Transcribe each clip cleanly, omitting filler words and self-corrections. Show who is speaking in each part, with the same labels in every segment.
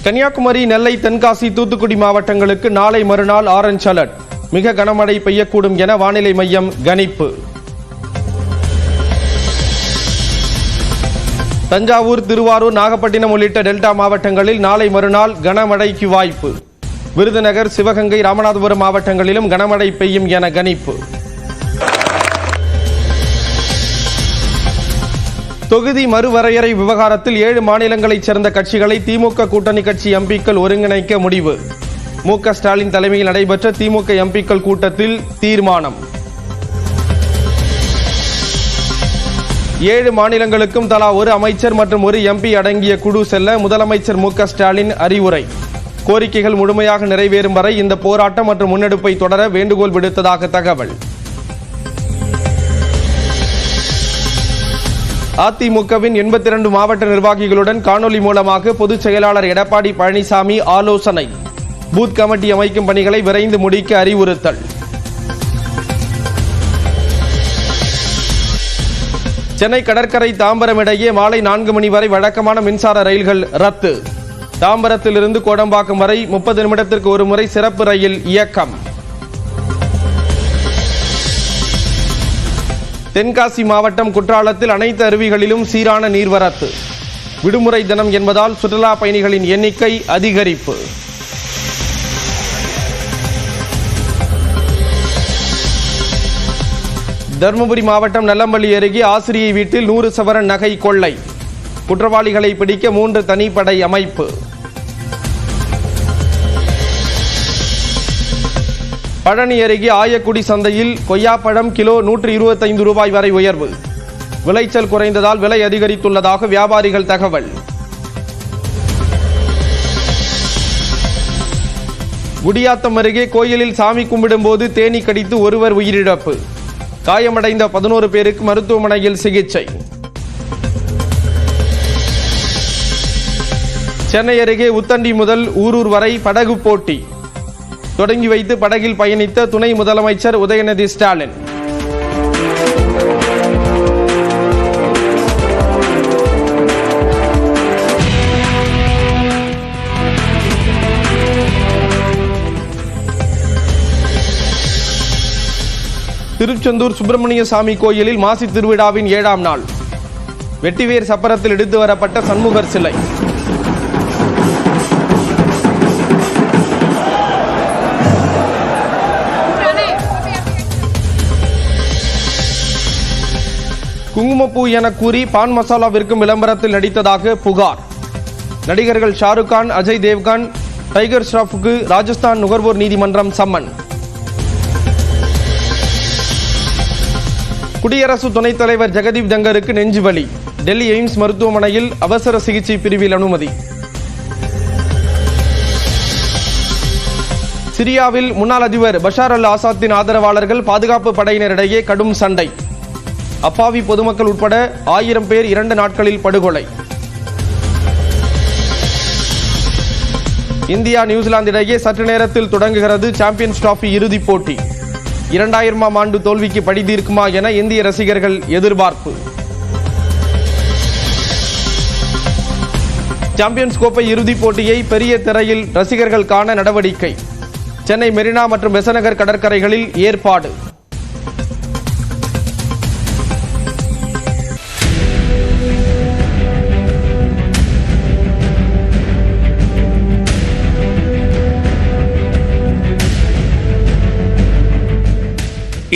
Speaker 1: கன்னியாகுமரி, நெல்லை, தென்காசி, தூத்துக்குடி மாவட்டங்களுக்கு நாளை மறுநாள் ஆரஞ்ச் அலர்ட். மிக கனமழை பெய்யக்கூடும் என வானிலை மையம் கணிப்பு. தஞ்சாவூர், திருவாரூர், நாகப்பட்டினம் உள்ளிட்ட டெல்டா மாவட்டங்களில் நாளை மறுநாள் கனமழைக்கு வாய்ப்பு. விருதுநகர், சிவகங்கை, ராமநாதபுரம் மாவட்டங்களிலும் கனமழை பெய்யும் என கணிப்பு. தொகுதி மறுவரையறை விவகாரத்தில் 7 மாநிலங்களைச் சேர்ந்த கட்சிகளை திமுக கூட்டணி கட்சி எம்பிக்கள் ஒருங்கிணைக்க முடிவு. மு.க. ஸ்டாலின் தலைமையில் நடைபெற்ற திமுக எம்பிக்கள் கூட்டத்தில் தீர்மானம். 7 மாநிலங்களுக்கும் தலா ஒரு அமைச்சர் மற்றும் ஒரு எம்பி அடங்கிய குழு செல்ல முதலமைச்சர் மு.க. ஸ்டாலின் அறிவுரை. கோரிக்கைகள் முழுமையாக நிறைவேறும் வரை இந்த போராட்டம் மற்றும் முன்னெடுப்பை தொடர வேண்டுகோள் விடுத்ததாக தகவல். அதிமுகவின் 82 மாவட்ட நிர்வாகிகளுடன் காணொலி மூலமாக பொதுச் செயலாளர் எடப்பாடி பழனிசாமி ஆலோசனை. பூத் கமிட்டி அமைக்கும் பணிகளை விரைந்து முடிக்க அறிவுறுத்தல். சென்னை கடற்கரை தாம்பரம் இடையே மாலை 4 மணி வரை வழக்கமான மின்சார ரயில்கள் ரத்து. தாம்பரத்திலிருந்து கோடம்பாக்கம் வரை 30 நிமிடத்திற்கு ஒரு முறை சிறப்பு ரயில் இயக்கம். தென்காசி மாவட்டம் குற்றாலத்தில் அனைத்து அருவிகளிலும் சீரான நீர்வரத்து. விடுமுறை தினம் என்பதால் சுற்றுலா பயணிகளின் எண்ணிக்கை அதிகரிப்பு. தருமபுரி மாவட்டம் நல்லம்பள்ளி அருகே ஆசிரியை வீட்டில் 100 சவரன் நகை கொள்ளை. குற்றவாளிகளை பிடிக்க 3 தனிப்படை அமைப்பு. பழனி அருகே ஆயக்குடி சந்தையில் கொய்யாப்பழம் கிலோ 125 ரூபாய் வரை உயர்வு. விளைச்சல் குறைந்ததால் விலை அதிகரித்துள்ளதாக வியாபாரிகள் தகவல். குடியாத்தம் அருகே கோயிலில் சாமி கும்பிடும் போது தேனீ கடித்து ஒருவர் உயிரிழப்பு. காயமடைந்த 11 பேருக்கு மருத்துவமனையில் சிகிச்சை. சென்னை அருகே உத்தண்டி முதல் ஊரூர் வரை படகு போட்டி தொடங்கி வைத்து படகில் பயணித்த துணை முதலமைச்சர் உதயநிதி ஸ்டாலின். திருச்செந்தூர் சுப்பிரமணிய சாமி கோயிலில் மாசி திருவிழாவின் 7ஆம் நாள். வெட்டிவேர் சப்பரத்தில் எடுத்து வரப்பட்ட சண்முகர் சிலை. குங்குமப்பூ என கூறி பான் மசாலா விற்கும் விளம்பரத்தில் நடித்ததாக புகார். நடிகர்கள் ஷாருக் கான், அஜய் தேவ்கான், டைகர் ஷ்ராஃபுக்கு ராஜஸ்தான் நுகர்வோர் நீதிமன்றம் சம்மன். குடியரசு துணைத் தலைவர் ஜெகதீப் தங்கருக்கு நெஞ்சுவலி. டெல்லி எய்ம்ஸ் மருத்துவமனையில் அவசர சிகிச்சை பிரிவில் அனுமதி. சிரியாவில் முன்னாள் அதிபர் பஷார் அல் ஆசாத்தின் ஆதரவாளர்கள் பாதுகாப்பு படையினரிடையே கடும் சண்டை. அப்பாவி பொதுமக்கள் உட்பட 1000 பேர் 2 நாட்களில் படுகொலை. இந்தியா, நியூசிலாந்து இடையே சற்று நேரத்தில் தொடங்குகிறது சாம்பியன்ஸ் டிராபி இறுதிப் போட்டி. 2000ஆம் ஆண்டு தோல்விக்கு பழி தீர்க்குமா என இந்திய ரசிகர்கள் எதிர்பார்ப்பு. சாம்பியன்ஸ் கோப்பை இறுதிப் போட்டியை பெரிய திரையில் ரசிகர்கள் காண நடவடிக்கை. சென்னை மெரினா மற்றும் பெசநகர் கடற்கரைகளில் ஏற்பாடு.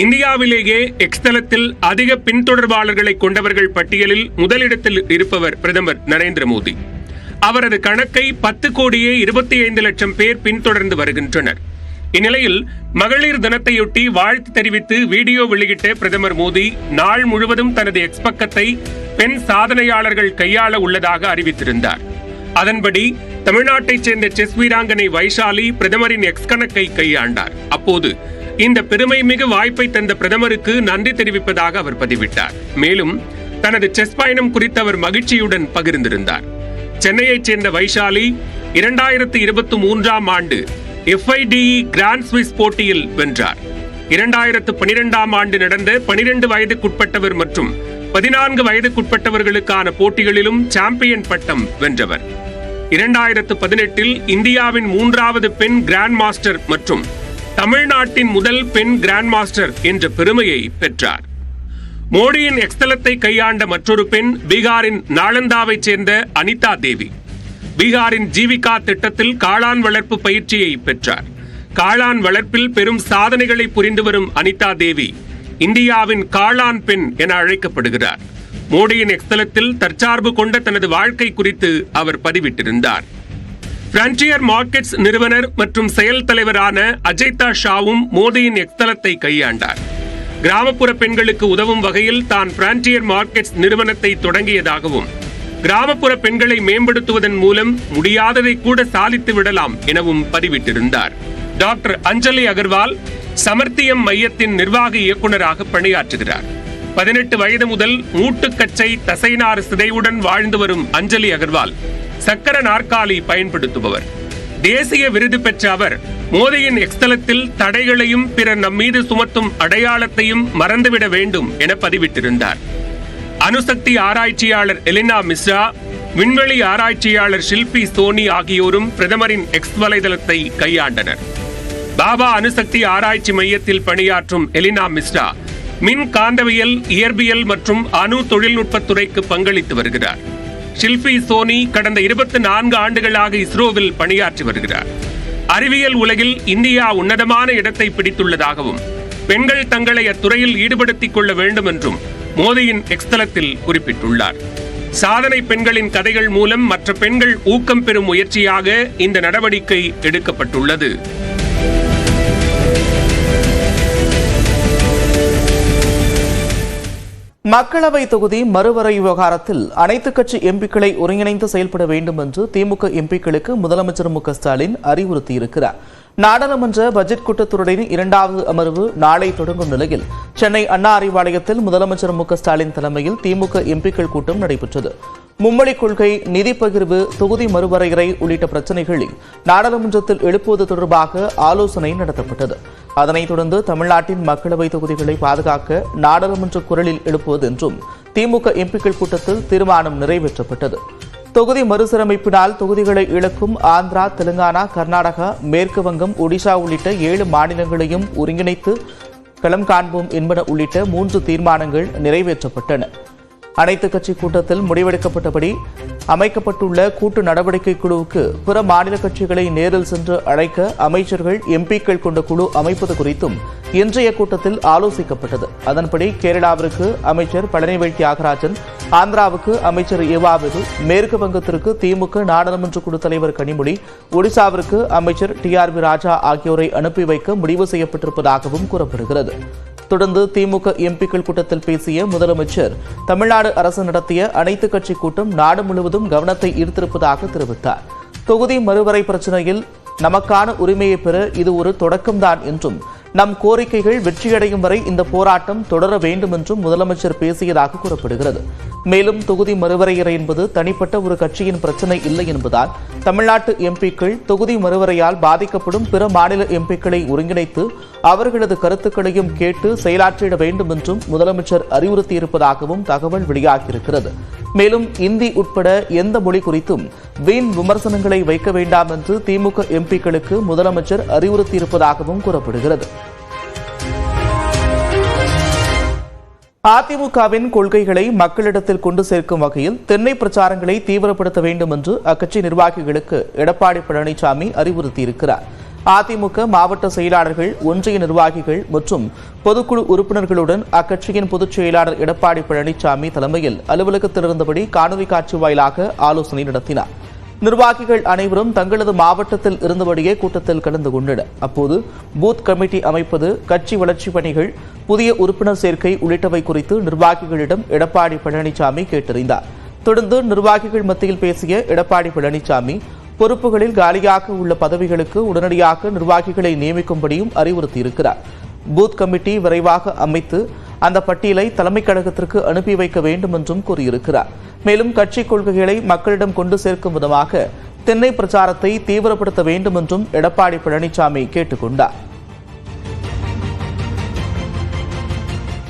Speaker 2: இந்தியாவிலேயே எக்ஸ் தளத்தில் அதிக பின்தொடர்பாளர்களை கொண்டவர்கள் பட்டியலில் முதலிடத்தில் இருப்பவர் பிரதமர் நரேந்திர மோடி. அவரது கணக்கை 10,25,00,000 பேர் பின்தொடர்ந்து வருகின்றனர். இந்நிலையில் மகளிர் தினத்தையொட்டி வாழ்த்து தெரிவித்து வீடியோ வெளியிட்ட பிரதமர் மோடி நாள் முழுவதும் தனது எக்ஸ் பக்கத்தை பெண் சாதனையாளர்கள் கையாள உள்ளதாக அறிவித்திருந்தார். அதன்படி தமிழ்நாட்டைச் சேர்ந்த செஸ் வீராங்கனை வைஷாலி பிரதமரின் எக்ஸ் கணக்கை கையாண்டார். அப்போது இந்த பெருமை மிகு வாய்ப்பை தந்த பிரதமருக்கு நன்றி தெரிவிப்பதாக அவர் பதிவிட்டார். மேலும் தனது செஸ் பயணம் குறித்து அவர் மகிழ்ச்சியுடன் பகிர்ந்திருந்தார். சென்னையைச் சேர்ந்த வைஷாலி 2023ஆம் ஆண்டு FIDE கிராண்ட் ஸ்விஸ் போட்டியில் வென்றார். 2012ஆம் ஆண்டு நடந்த 12 வயதுக்குட்பட்டவர் மற்றும் 14 வயதுக்குட்பட்டவர்களுக்கான போட்டிகளிலும் சாம்பியன் பட்டம் வென்றவர். 2018 இந்தியாவின் 3வது பெண் கிராண்ட் மாஸ்டர் மற்றும் தமிழ்நாட்டின் முதல் பெண் கிராண்ட் மாஸ்டர் என்ற பெருமையை பெற்றார். மோடியின் எக்ஸ்தலத்தை கையாண்ட மற்றொரு பெண் பீகாரின் நாளந்தாவைச் சேர்ந்த அனிதா தேவி. பீகாரின் ஜீவிகா திட்டத்தில் காளான் வளர்ப்பு பயிற்சியை பெற்றார். காளான் வளர்ப்பில் பெரும் சாதனைகளை புரிந்து வரும் அனிதா தேவி இந்தியாவின் காளான் பெண் என அழைக்கப்படுகிறார். மோடியின் எக்ஸ்தலத்தில் தற்சார்பு கொண்ட தனது வாழ்க்கை குறித்து அவர் பதிவிட்டிருந்தார். பிரான்டியர் மார்க்கெட்ஸ் நிறுவனர் மற்றும் செயல் தலைவரான அஜய்தா ஷாவும் மோடியின் எக்ஸ்தலத்தை கையாண்டார். கிராமப்புற பெண்களுக்கு உதவும் வகையில் தான் பிரான்டியர் மார்க்கெட்ஸ் நிறுவனத்தை தொடங்கியதாகவும் கிராமப்புற பெண்களை மேம்படுத்துவதன் மூலம் முடியாததை கூட சாதித்து விடலாம் எனவும் பதிவிட்டிருந்தார். டாக்டர் அஞ்சலி அகர்வால் சமர்த்தியம் மையத்தின் நிர்வாக இயக்குநராக பணியாற்றுகிறார். 18 வயது முதல் மூட்டுக்கச்சை தசைநார் சிதைவுடன் வாழ்ந்து வரும் அஞ்சலி அகர்வால் சக்கர நாற்காலி பயன்படுத்துபவர். தேசிய விருது பெற்ற அவர் மோடியின் எக்ஸ்தலத்தில் தடைகளையும் பிறர் நம்மீது சுமத்தும் அடையாளத்தையும் மறந்துவிட வேண்டும் என பதிவிட்டிருந்தார். அணுசக்தி ஆராய்ச்சியாளர் எலினா மிஸ்ரா, விண்வெளி ஆராய்ச்சியாளர் ஷில்பி சோனி ஆகியோரும் பிரதமரின் எக்ஸ் வலைதளத்தை கையாண்டனர். பாபா அணுசக்தி ஆராய்ச்சி மையத்தில் பணியாற்றும் எலினா மிஸ்ரா மின் காந்தவியல், இயற்பியல் மற்றும் அணு தொழில்நுட்பத்துறைக்கு பங்களித்து வருகிறார். ஷில்பி சோனி கடந்த 24 ஆண்டுகளாக இஸ்ரோவில் பணியாற்றி வருகிறார். அறிவியல் உலகில் இந்தியா உன்னதமான இடத்தை பிடித்துள்ளதாகவும் பெண்கள் தங்களை அத்துறையில் ஈடுபடுத்திக் கொள்ள வேண்டும் என்றும் மோடியின் எக்ஸ்தலத்தில் குறிப்பிட்டுள்ளார். சாதனை பெண்களின் கதைகள் மூலம் மற்ற பெண்கள் ஊக்கம் பெறும் முயற்சியாக இந்த நடவடிக்கை எடுக்கப்பட்டுள்ளது.
Speaker 3: மக்களவை தொகுதி மறுவரை விவகாரத்தில் அனைத்துக் கட்சி எம்பிக்களை ஒருங்கிணைந்து செயல்பட வேண்டும் என்று திமுக எம்பிக்களுக்கு முதலமைச்சர் மு க ஸ்டாலின் அறிவுறுத்தியிருக்கிறார். நாடாளுமன்ற பட்ஜெட் கூட்டத்தொடரின் 2வது அமர்வு நாளை தொடங்கும் நிலையில் சென்னை அண்ணா அறிவாலயத்தில் முதலமைச்சர் மு க ஸ்டாலின் தலைமையில் திமுக எம்பிக்கள் கூட்டம் நடைபெற்றது. மும்மொழிக் கொள்கை, நிதி பகிர்வு, தொகுதி மறுவரையறை உள்ளிட்ட பிரச்சினைகளை நாடாளுமன்றத்தில் எழுப்புவது தொடர்பாக ஆலோசனை நடத்தப்பட்டது. அதனைத் தொடர்ந்து தமிழ்நாட்டின் மக்களவை தொகுதிகளை பாதுகாக்க நாடாளுமன்ற குரலில் எழுப்புவது என்றும் திமுக எம்பிக்கள் கூட்டத்தில் தீர்மானம் நிறைவேற்றப்பட்டது. தொகுதி மறுசீரமைப்பினால் தொகுதிகளை இழக்கும் ஆந்திரா, தெலுங்கானா, கர்நாடகா, மேற்கு வங்கம், ஒடிஷா உள்ளிட்ட 7 மாநிலங்களையும் ஒருங்கிணைத்து களம் காண்போம் என்பன உள்ளிட்ட 3 தீர்மானங்கள் நிறைவேற்றப்பட்டன. அனைத்துக் கட்சி கூட்டத்தில் முடிவெடுக்கப்பட்டபடி அமைக்கப்பட்டுள்ள கூட்டு நடவடிக்கை குழுவுக்கு பிற மாநில கட்சிகளை நேரில் சென்று அழைக்க அமைச்சர்கள், எம்பிக்கள் கொண்ட குழு அமைப்பது குறித்தும் இன்றைய கூட்டத்தில் ஆலோசிக்கப்பட்டது. அதன்படி கேரளாவிற்கு அமைச்சர் பழனிவேல் தியாகராஜன், ஆந்திராவுக்கு அமைச்சர் ஏவாவேலு, மேற்கு வங்கத்திற்கு திமுக நாடாளுமன்ற குழு தலைவர் கனிமொழி, ஒடிசாவிற்கு அமைச்சர் TRV ராஜா ஆகியோரை அனுப்பி வைக்க முடிவு செய்யப்பட்டிருப்பதாகவும் கூறப்படுகிறது. தொடர்ந்து திமுக எம்பிக்கள் கூட்டத்தில் பேசிய முதலமைச்சர், தமிழ்நாடு அரசு நடத்திய அனைத்துக் கட்சி கூட்டம் நாடு முழுவதும் கவனத்தை ஈர்த்திருப்பதாக தெரிவித்தார். தொகுதி மறுவரை பிரச்சினையில் நமக்கான உரிமையை பெற இது ஒரு தொடக்கம்தான் என்றும் நம் கோரிக்கைகள் வெற்றியடையும் வரை இந்த போராட்டம் தொடர வேண்டும் என்றும் முதலமைச்சர் பேசியதாக கூறப்படுகிறது. மேலும் தொகுதி மறுவரையறை என்பது தனிப்பட்ட ஒரு கட்சியின் பிரச்சினை இல்லை என்பதால் தமிழ்நாட்டு எம்பிக்கள் தொகுதி மறுவரையால் பாதிக்கப்படும் பிற மாநில எம்பிக்களை ஒருங்கிணைத்து அவர்களது கருத்துக்களையும் கேட்டு செயலாற்றிட வேண்டும் என்றும் முதலமைச்சர் அறிவுறுத்தியிருப்பதாகவும் தகவல் வெளியாகியிருக்கிறது. மேலும் இந்தி உட்பட எந்த மொழி குறித்தும் வீண் விமர்சனங்களை வைக்க வேண்டாம் என்று திமுக எம்பிக்களுக்கு முதலமைச்சர் அறிவுறுத்தியிருப்பதாகவும் கூறப்படுகிறது. அதிமுகவின் கொள்கைகளை மக்களிடத்தில் கொண்டு சேர்க்கும் வகையில் தென்னை பிரச்சாரங்களை தீவிரப்படுத்த வேண்டும் என்று அக்கட்சி நிர்வாகிகளுக்கு எடப்பாடி பழனிசாமி அறிவுறுத்தியிருக்கிறார். அதிமுக மாவட்ட செயலாளர்கள், ஒன்றிய நிர்வாகிகள் மற்றும் பொதுக்குழு உறுப்பினர்களுடன் அக்கட்சியின் பொதுச் செயலாளர் எடப்பாடி பழனிசாமி தலைமையில் அலுவலகத்தில் இருந்தபடி காணொலி காட்சி வாயிலாக ஆலோசனை நடத்தினார். நிர்வாகிகள் அனைவரும் தங்களது மாவட்டத்தில் இருந்தபடியே கூட்டத்தில் கலந்து கொண்டனர். அப்போது பூத் கமிட்டி அமைப்பது, கட்சி வளர்ச்சி பணிகள், புதிய உறுப்பினர் சேர்க்கை உள்ளிட்டவை குறித்து நிர்வாகிகளிடம் எடப்பாடி பழனிசாமி கேட்டறிந்தார். தொடர்ந்து நிர்வாகிகள் மத்தியில் பேசிய எடப்பாடி பழனிசாமி, பொறுப்புகளில் காலியாக உள்ள பதவிகளுக்கு உடனடியாக நிர்வாகிகளை நியமிக்கும்படியும் அறிவுறுத்தியிருக்கிறார். பூத் கமிட்டி விரைவாக அமைத்து அந்த பட்டியலை தலைமைக் கழகத்திற்கு அனுப்பி வைக்க வேண்டும் என்றும் கூறியிருக்கிறார். மேலும் கட்சி கொள்கைகளை மக்களிடம் கொண்டு சேர்க்கும் விதமாக தென்னை பிரச்சாரத்தை தீவிரப்படுத்த வேண்டும் என்றும் எடப்பாடி பழனிசாமி கேட்டுக் கொண்டார்.